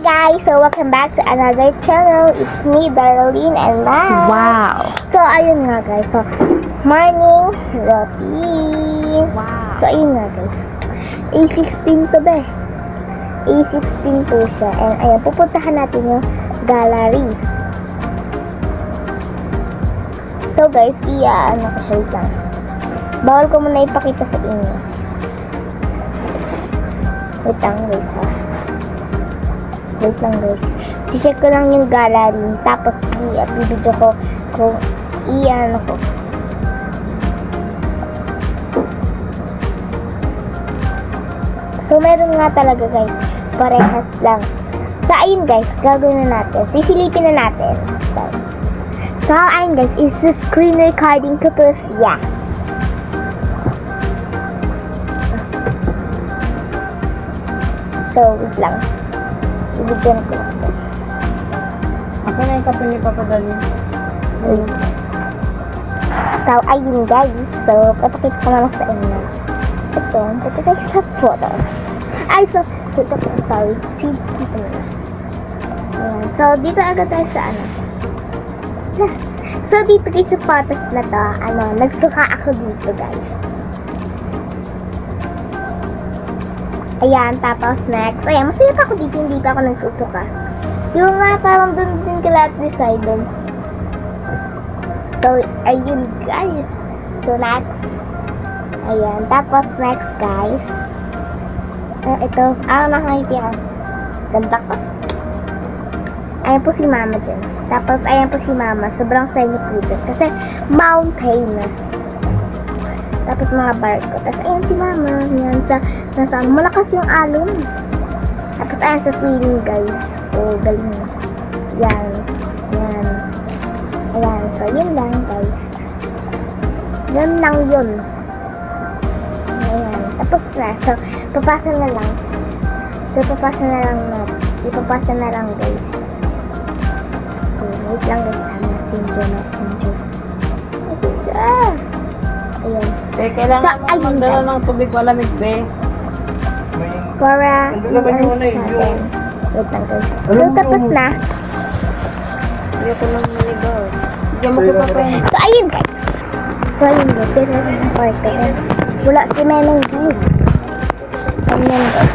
Guys, so welcome back to another channel. It's me, Darlene, and Matt. Wow. So ayun nga guys, so morning routine. Wow. So ayun nga guys, A16 to ba? A16 po siya. And ayun, pupuntahan natin yung gallery. So guys, ano ko siya lang. Bawal ko muna ipakita sa inyo. Wait lang guys ha. Wait lang guys. I-check ko lang yung gallery. Tapos i-video ko kung i-ano ko. So meron nga talaga guys. Parehas lang. So ayun guys. Gagawin na natin. Sisilipin na natin. So ayun guys. Is the screen recording ko po? Yeah. So wait lang. Ibigyan ko lang. Ako na yung kape ni Papa Dani. So, ayun guys. So, papakita ko naman sa inyo. Ito, papakita sa photo. Ay, so, ito po, sorry. Dito na. Ayan. So, dito agad tayo sa ano. So, dito guys sa photos na to, nagsuka ako dito guys. Ayan, tapos next. Ayan, masaya pa ako dito, hindi pa ako nagsusuka. Yung nga, parang dun din kalat decided. So, ayun guys. So, next. Ayan, tapos next guys. Ito, nakangiti ako. Ganda ko. Ayan po si mama dyan. Tapos, ayan po si mama. Sobrang saya po dyan. Kasi, mountain. Tapos mga barko. Tapos ayan si mama. Yan nasa malakas yung alon. Tapos ayan sa swimming guys. So galing. Yan. Yan. Ayan. So yun lang guys. Yun lang yun. Ayan. Tapos na. So papasa na lang. Ipapasa na lang guys. So wait lang guys. Ayan. Ayan. Kailangan mo magdala ng tubig malamig, be. Para wait lang guys. So tapos na. Hindi ko lang niligaw. Bigyan mo kita pa yun. So ayun guys. Pero yung kwarto. Wala si Menong guys. Ayan guys.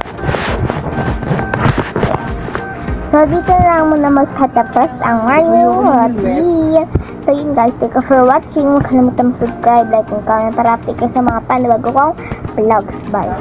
So dito lang muna magtatapos ang morning routine. So yun guys, thank you for watching. Huwag kalimutan mag-subscribe, like, and comment para update kayo sa mga panabago kong vlogs. Bye!